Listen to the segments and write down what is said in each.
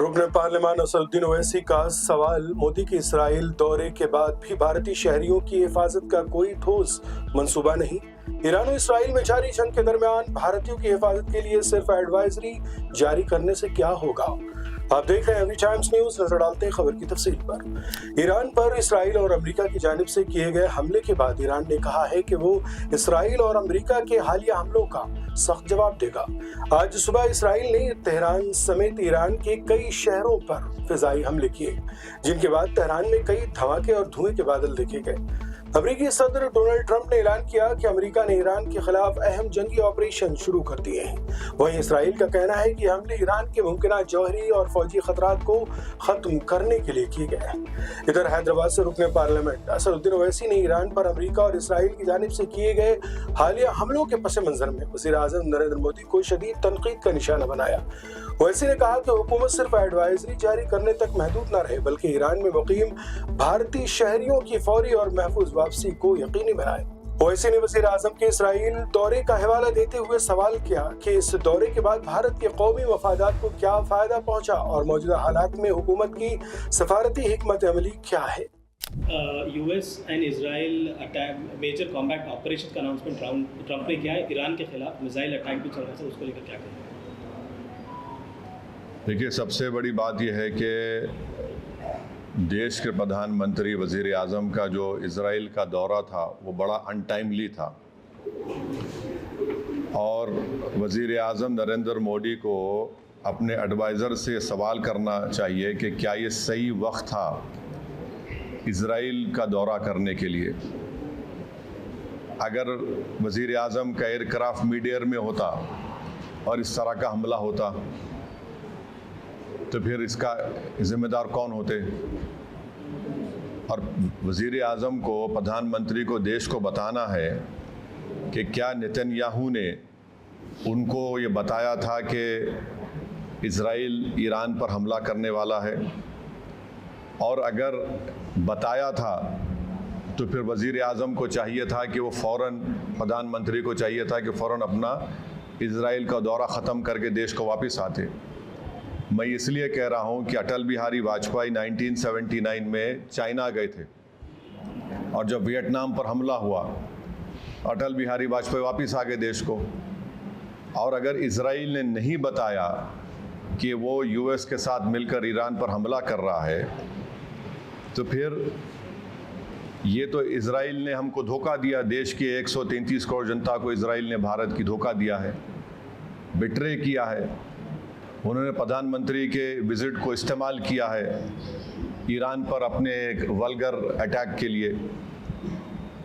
रुकन पार्लियामान असदुद्दीन ओवैसी का सवाल, मोदी के इसराइल दौरे के बाद भी भारतीय शहरियों की हिफाजत का कोई ठोस मंसूबा नहीं। ईरान और इसराइल में जारी जंग के दरमियान भारतीयों की हिफाजत के लिए सिर्फ एडवाइजरी जारी करने से क्या होगा। आप देख रहे हैं एवरी टाइम्स न्यूज। नजर डालते हैं खबर की तफसील पर। ईरान पर इसराइल और अमेरिका की जानिब से किए गए हमले के बाद ईरान ने कहा है कि वो इसराइल और अमेरिका के हालिया हमलों का सख्त जवाब देगा। आज सुबह इसराइल ने तेहरान समेत ईरान के कई शहरों पर फिजाई हमले किए, जिनके बाद तेहरान में कई धमाके और धुएं के बादल देखे गए। अमेरिकी सदर डोनाल्ड ट्रंप ने ऐलान किया कि अमेरिका ने ईरान के खिलाफ अहम जंगी ऑपरेशन शुरू कर दिए हैं। वहीं इसराइल का कहना है कि हमले ईरान के मुमकिन जौहरी और फौजी खतरात को खत्म करने के लिए किए गए हैं। इधर हैदराबाद से रुकने पार्लियामेंट असदुद्दीन ओवैसी ने ईरान पर अमेरिका और इसराइल की जानिब से किए गए हालिया हमलों के पस मंजर में वज़ीर आज़म नरेंद्र मोदी को शदीद तनकीद का निशाना बनाया। ओवैसी ने कहा कि हुकूमत सिर्फ एडवाइजरी जारी करने तक महदूद न रहे, बल्कि ईरान में मुकीम भारतीय शहरियों की फौरी और महफूज वापसी को यकीनी बनाए। ओवैसी ने वज़ीर आज़म के इसराइल दौरे का हवाला देते हुए सवाल किया कि इस दौरे के बाद भारत के कौमी मफादात को क्या फायदा पहुंचा और मौजूदा हालात में हुकूमत की सफारती हिकमत अमली क्या है। US and Israel attack major combat operation का अनाउंसमेंट ट्रंप ने किया है। ईरान के खिलाफ मिसाइल अटैक भी चल रहा है, उसको लेकर क्या कहें? देखिए, सबसे बड़ी बात यह है कि देश के प्रधानमंत्री वज़ीर आज़म का जो इज़राइल का दौरा था वो बड़ा अनटाइमली था और वज़ीर आज़म नरेंद्र मोदी को अपने एडवाइज़र से सवाल करना चाहिए कि क्या ये सही वक्त था इज़राइल का दौरा करने के लिए। अगर वज़ीर आज़म का एयरक्राफ्ट मिड एयर में होता और इस तरह का हमला होता तो फिर इसका जिम्मेदार कौन होते। और वज़ीर आज़म को, प्रधानमंत्री को देश को बताना है कि क्या नेतन्याहू ने उनको ये बताया था कि इज़राइल ईरान पर हमला करने वाला है, और अगर बताया था तो फिर वज़ीर आज़म को चाहिए था कि वो फ़ौरन, प्रधानमंत्री को चाहिए था कि फ़ौरन अपना इज़राइल का दौरा ख़त्म करके देश को वापस आते। मैं इसलिए कह रहा हूं कि अटल बिहारी वाजपेयी 1979 में चाइना गए थे और जब वियतनाम पर हमला हुआ अटल बिहारी वाजपेयी वापस आ गए देश को। और अगर इज़राइल ने नहीं बताया कि वो यूएस के साथ मिलकर ईरान पर हमला कर रहा है तो फिर ये तो इज़राइल ने हमको धोखा दिया। देश के 133 करोड़ जनता को इज़राइल ने, भारत की, धोखा दिया है, बिट्रे किया है। उन्होंने प्रधानमंत्री के विज़िट को इस्तेमाल किया है ईरान पर अपने एक वल्गर अटैक के लिए,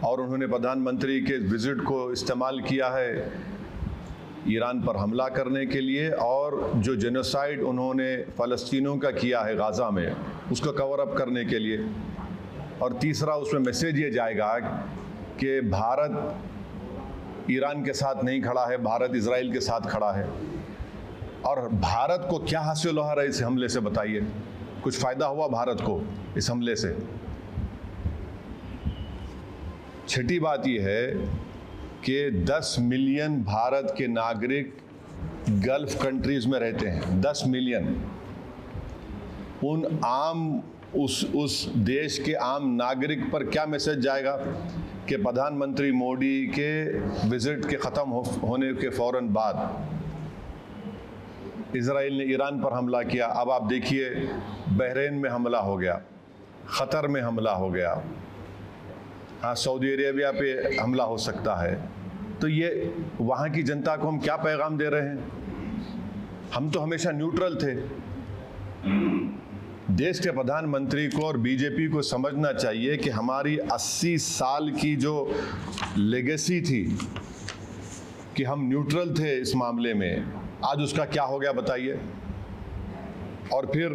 और उन्होंने प्रधानमंत्री के विज़िट को इस्तेमाल किया है ईरान पर हमला करने के लिए, और जो जेनोसाइड उन्होंने फ़लस्तीनियों का किया है गाज़ा में उसको कवर अप करने के लिए। और तीसरा, उसमें मैसेज ये जाएगा कि भारत ईरान के साथ नहीं खड़ा है, भारत इज़राइल के साथ खड़ा है। और भारत को क्या हासिल हो रहा है इस हमले से, बताइए? कुछ फ़ायदा हुआ भारत को इस हमले से? छठी बात यह है कि 10 मिलियन भारत के नागरिक गल्फ़ कंट्रीज़ में रहते हैं। 10 मिलियन। उस देश के आम नागरिक पर क्या मैसेज जाएगा कि प्रधानमंत्री मोदी के विज़िट के ख़त्म होने के फ़ौरन बाद इज़राइल ने ईरान पर हमला किया। अब आप देखिए, बहरीन में हमला हो गया, क़तर में हमला हो गया, हाँ, सऊदी अरेबिया पे हमला हो सकता है। तो ये वहाँ की जनता को हम क्या पैगाम दे रहे हैं? हम तो हमेशा न्यूट्रल थे। देश के प्रधानमंत्री को और बीजेपी को समझना चाहिए कि हमारी 80 साल की जो लेगेसी थी कि हम न्यूट्रल थे इस मामले में, आज उसका क्या हो गया बताइए। और फिर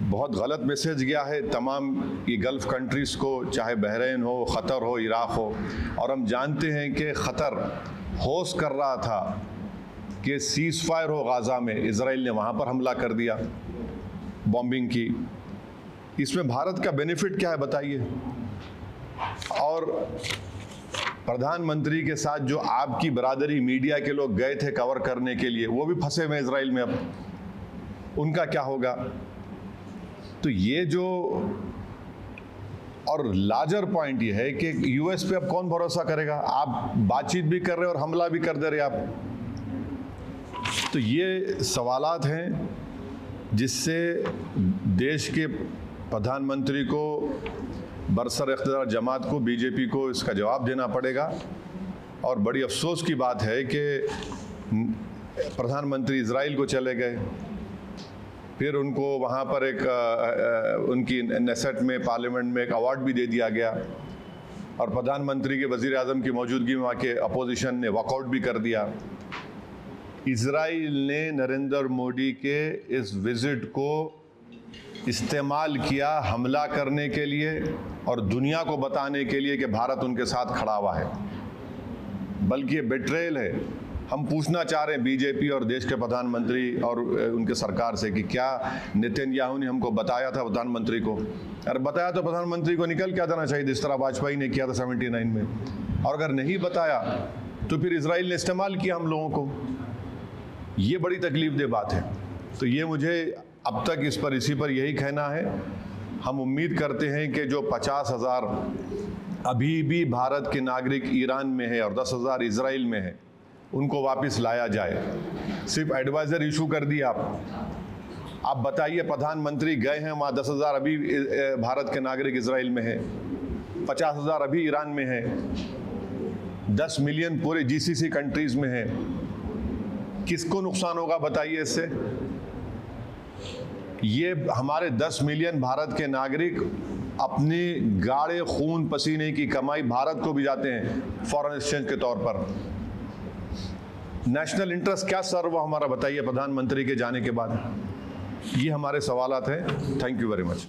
बहुत गलत मैसेज गया है तमाम ये गल्फ़ कंट्रीज़ को, चाहे बहरीन हो, क़तर हो, इराक़ हो। और हम जानते हैं कि क़तर होस्ट कर रहा था कि सीज़ फायर हो गाज़ा में, इज़राइल ने वहाँ पर हमला कर दिया, बॉम्बिंग की। इसमें भारत का बेनिफिट क्या है बताइए? और प्रधानमंत्री के साथ जो आपकी बरादरी मीडिया के लोग गए थे कवर करने के लिए, वो भी फंसे हुए इजराइल में। अब उनका क्या होगा? तो ये जो, और लार्जर पॉइंट ये है कि यूएस पे अब कौन भरोसा करेगा? आप बातचीत भी कर रहे और हमला भी कर दे रहे आप। तो ये सवालात हैं जिससे देश के प्रधानमंत्री को, बरसर इख्तियार जमात को, बीजेपी को इसका जवाब देना पड़ेगा। और बड़ी अफसोस की बात है कि प्रधानमंत्री इजराइल को चले गए, फिर उनको वहाँ पर एक उनकी नेसेट में, पार्लियामेंट में एक अवार्ड भी दे दिया गया, और प्रधानमंत्री के वज़ीर आज़म की मौजूदगी में वहाँ के अपोजिशन ने वॉकआउट भी कर दिया। इजराइल ने नरेंद्र मोदी के इस विज़िट को इस्तेमाल किया हमला करने के लिए और दुनिया को बताने के लिए कि भारत उनके साथ खड़ा हुआ है, बल्कि ये बेट्रेयल है। हम पूछना चाह रहे हैं बीजेपी और देश के प्रधानमंत्री और उनके सरकार से कि क्या नेतन्याहू ने हमको बताया था प्रधानमंत्री को? अरे बताया तो प्रधानमंत्री को निकल के आ जाना चाहिए, जिस तरह वाजपेयी ने किया था 79 में। और अगर नहीं बताया तो फिर इजराइल ने इस्तेमाल किया हम लोगों को। ये बड़ी तकलीफदेह बात है। तो ये मुझे अब तक इसी पर यही कहना है। हम उम्मीद करते हैं कि जो 50,000 अभी भी भारत के नागरिक ईरान में है और 10,000 इजराइल में है, उनको वापस लाया जाए। सिर्फ एडवाइज़र इशू कर दिया आप बताइए, प्रधानमंत्री गए हैं वहाँ, 10,000 अभी भारत के नागरिक इजराइल में है, 50,000 अभी ईरान में है, 10 मिलियन पूरे जीसीसी कंट्रीज़ में है। किसको नुकसान होगा बताइए इससे? ये हमारे 10 मिलियन भारत के नागरिक अपने गाढ़े खून पसीने की कमाई भारत को भी जाते हैं फॉरेन एक्सचेंज के तौर पर। नेशनल इंटरेस्ट क्या सर्व हमारा बताइए प्रधानमंत्री के जाने के बाद? ये हमारे सवालात हैं। Thank you very much.